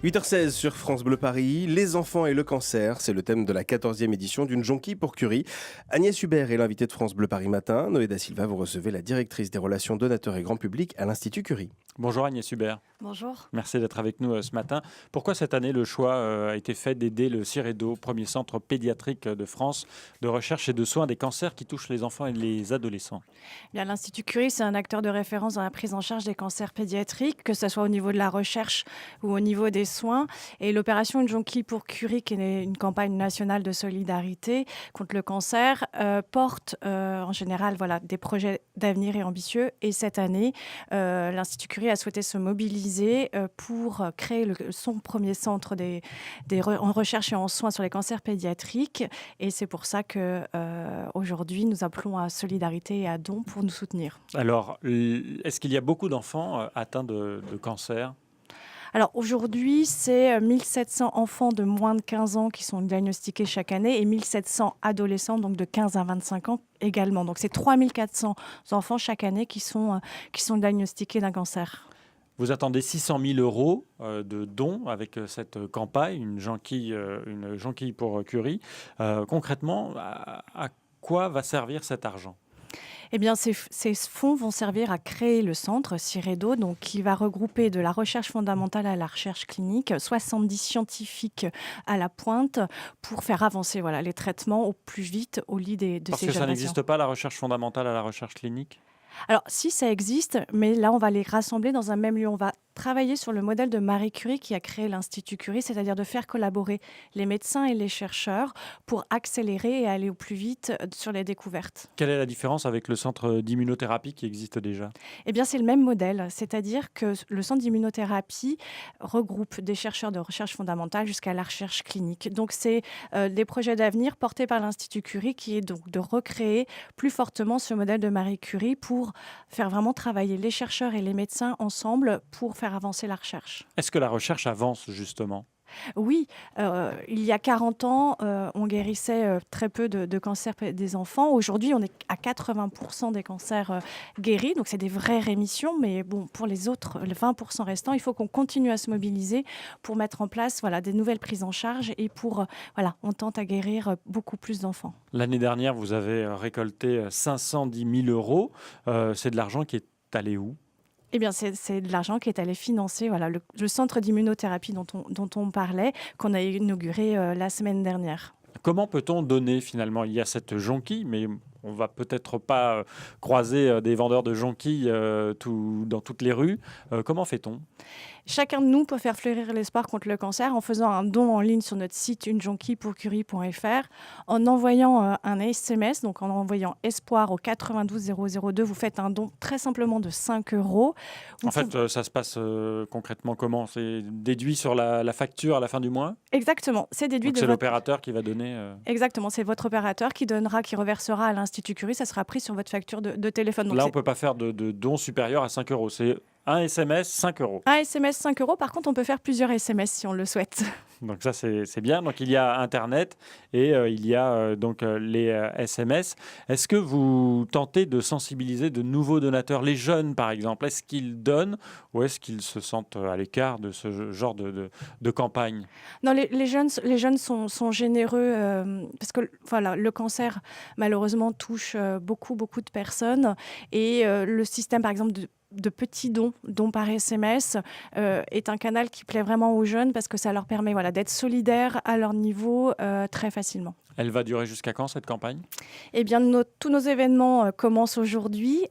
8h16 sur France Bleu Paris, les enfants et le cancer, c'est le thème de la 14e édition d'une Jonquille pour Curie. Agnès Hubert est l'invitée de France Bleu Paris Matin. Noé da Silva, vous recevez la directrice des relations donateurs et grand public à l'Institut Curie. Bonjour Agnès Hubert. Bonjour. Merci d'être avec nous ce matin. Pourquoi cette année le choix a été fait d'aider le CIREDO, premier centre pédiatrique de France de recherche et de soins des cancers qui touchent les enfants et les adolescents? Bien, l'Institut Curie, c'est un acteur de référence dans la prise en charge des cancers pédiatriques, que ce soit au niveau de la recherche ou au niveau des soins. Et l'opération Une Jonquille pour Curie, qui est une campagne nationale de solidarité contre le cancer, porte en général des projets d'avenir et ambitieux. Et cette année, l'Institut Curie a souhaité se mobiliser pour créer son premier centre en recherche et en soins sur les cancers pédiatriques. Et c'est pour ça qu'aujourd'hui, nous appelons à solidarité et à dons pour nous soutenir. Alors, est-ce qu'il y a beaucoup d'enfants atteints de cancer ? Alors aujourd'hui, c'est 1700 enfants de moins de 15 ans qui sont diagnostiqués chaque année et 1700 adolescents donc de 15 à 25 ans également. Donc c'est 3400 enfants chaque année qui sont diagnostiqués d'un cancer. Vous attendez 600 000 euros de dons avec cette campagne, une jonquille pour Curie. Concrètement, à quoi va servir cet argent ? Eh bien, ces fonds vont servir à créer le centre CIREDO, donc, qui va regrouper de la recherche fondamentale à la recherche clinique, 70 scientifiques à la pointe pour faire avancer les traitements au plus vite au lit de ces jeunes patients. Parce que ça n'existe pas, la recherche fondamentale à la recherche clinique ? Alors, si ça existe, mais là, on va les rassembler dans un même lieu. On va travailler sur le modèle de Marie Curie qui a créé l'Institut Curie, c'est-à-dire de faire collaborer les médecins et les chercheurs pour accélérer et aller au plus vite sur les découvertes. Quelle est la différence avec le centre d'immunothérapie qui existe déjà ? Eh bien, c'est le même modèle, c'est-à-dire que le centre d'immunothérapie regroupe des chercheurs de recherche fondamentale jusqu'à la recherche clinique. Donc, c'est des projets d'avenir portés par l'Institut Curie qui est donc de recréer plus fortement ce modèle de Marie Curie pour faire vraiment travailler les chercheurs et les médecins ensemble pour faire avancer la recherche. Est-ce que la recherche avance justement ? Oui, il y a 40 ans, on guérissait très peu de cancers des enfants. Aujourd'hui, on est à 80% des cancers guéris, donc c'est des vraies rémissions. Mais bon, pour les autres, les 20% restants, il faut qu'on continue à se mobiliser pour mettre en place des nouvelles prises en charge et on tente à guérir beaucoup plus d'enfants. L'année dernière, vous avez récolté 510 000 euros. C'est de l'argent qui est allé où ? Eh bien, c'est de l'argent qui est allé financer le centre d'immunothérapie dont on parlait, qu'on a inauguré la semaine dernière. Comment peut-on donner finalement ? Il y a cette jonquille, mais on ne va peut-être pas croiser des vendeurs de jonquilles dans toutes les rues. Comment fait-on ? Chacun de nous peut faire fleurir l'espoir contre le cancer en faisant un don en ligne sur notre site unejonquillepourcurie.fr, en envoyant un SMS, donc en envoyant espoir au 92 002. Vous faites un don très simplement de 5 euros. Ça se passe concrètement comment ? C'est déduit sur la facture à la fin du mois ? Exactement, c'est déduit. Donc c'est l'opérateur qui va donner... Exactement, c'est votre opérateur qui reversera à l'Institut Curie. Ça sera pris sur votre facture de téléphone. Donc là, on ne peut pas faire de don supérieur à 5 euros. C'est un SMS, 5 euros. Un SMS, 5 euros. Par contre, on peut faire plusieurs SMS si on le souhaite. Donc ça, c'est bien. Donc il y a Internet et il y a les SMS. Est-ce que vous tentez de sensibiliser de nouveaux donateurs, les jeunes par exemple ? Est-ce qu'ils donnent ou est-ce qu'ils se sentent à l'écart de ce genre de campagne ? Non, les jeunes sont généreux parce que le cancer, malheureusement, touche beaucoup de personnes. Et le système, par exemple, de petits dons par SMS est un canal qui plaît vraiment aux jeunes parce que ça leur permet d'être solidaires à leur niveau très facilement. Elle va durer jusqu'à quand cette campagne ? Eh bien, tous nos événements commencent aujourd'hui,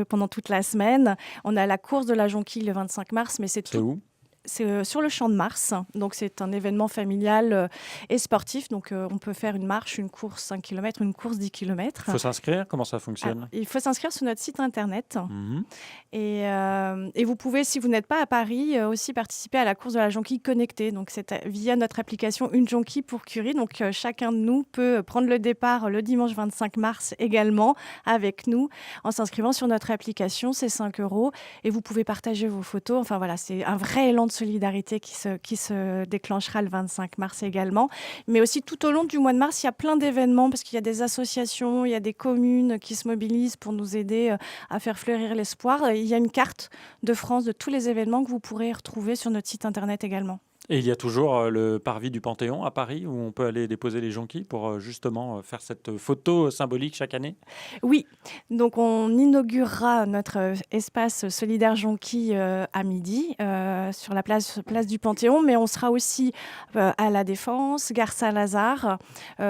pendant toute la semaine. On a la course de la jonquille le 25 mars, mais c'est où ? C'est sur le Champ de Mars, donc c'est un événement familial et sportif. Donc on peut faire une marche, une course 5 km, une course 10 km. Il faut s'inscrire ? Comment ça fonctionne ? Il faut s'inscrire sur notre site internet. Et vous pouvez, si vous n'êtes pas à Paris, aussi participer à la course de la jonquille connectée. Donc c'est via notre application Une Jonquille pour Curie. Donc chacun de nous peut prendre le départ le dimanche 25 mars également avec nous en s'inscrivant sur notre application. C'est 5 euros et vous pouvez partager vos photos. Enfin c'est un vrai élan de solidarité qui se déclenchera le 25 mars également. Mais aussi tout au long du mois de mars, il y a plein d'événements parce qu'il y a des associations, il y a des communes qui se mobilisent pour nous aider à faire fleurir l'espoir. Il y a une carte de France de tous les événements que vous pourrez retrouver sur notre site internet également. Et il y a toujours le parvis du Panthéon à Paris où on peut aller déposer les jonquilles pour justement faire cette photo symbolique chaque année. Oui, donc on inaugurera notre espace solidaire jonquille à midi sur la place du Panthéon, mais on sera aussi à la Défense, gare Saint-Lazare,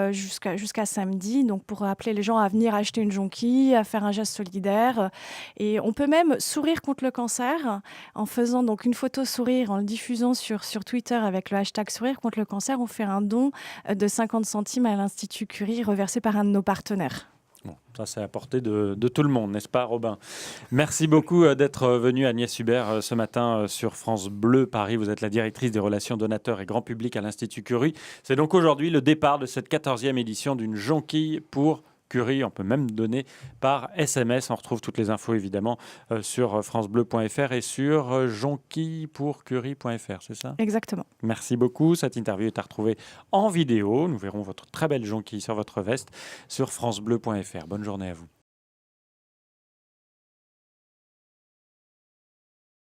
jusqu'à samedi, donc pour appeler les gens à venir acheter une jonquille, à faire un geste solidaire. Et on peut même sourire contre le cancer en faisant donc une photo sourire, en le diffusant sur Twitter avec le hashtag sourire contre le cancer. On fait un don de 50 centimes à l'Institut Curie, reversé par un de nos partenaires. Bon, ça, c'est à portée de tout le monde, n'est-ce pas, Robin? Merci beaucoup d'être venue, Agnès Hubert, ce matin sur France Bleu Paris. Vous êtes la directrice des relations donateurs et grand public à l'Institut Curie. C'est donc aujourd'hui le départ de cette 14e édition d'une jonquille pour Curie. On peut même donner par SMS. On retrouve toutes les infos, évidemment, sur francebleu.fr et sur jonquillepourcurie.fr, c'est ça? Exactement. Merci beaucoup. Cette interview est à retrouver en vidéo. Nous verrons votre très belle jonquille sur votre veste sur francebleu.fr. Bonne journée à vous.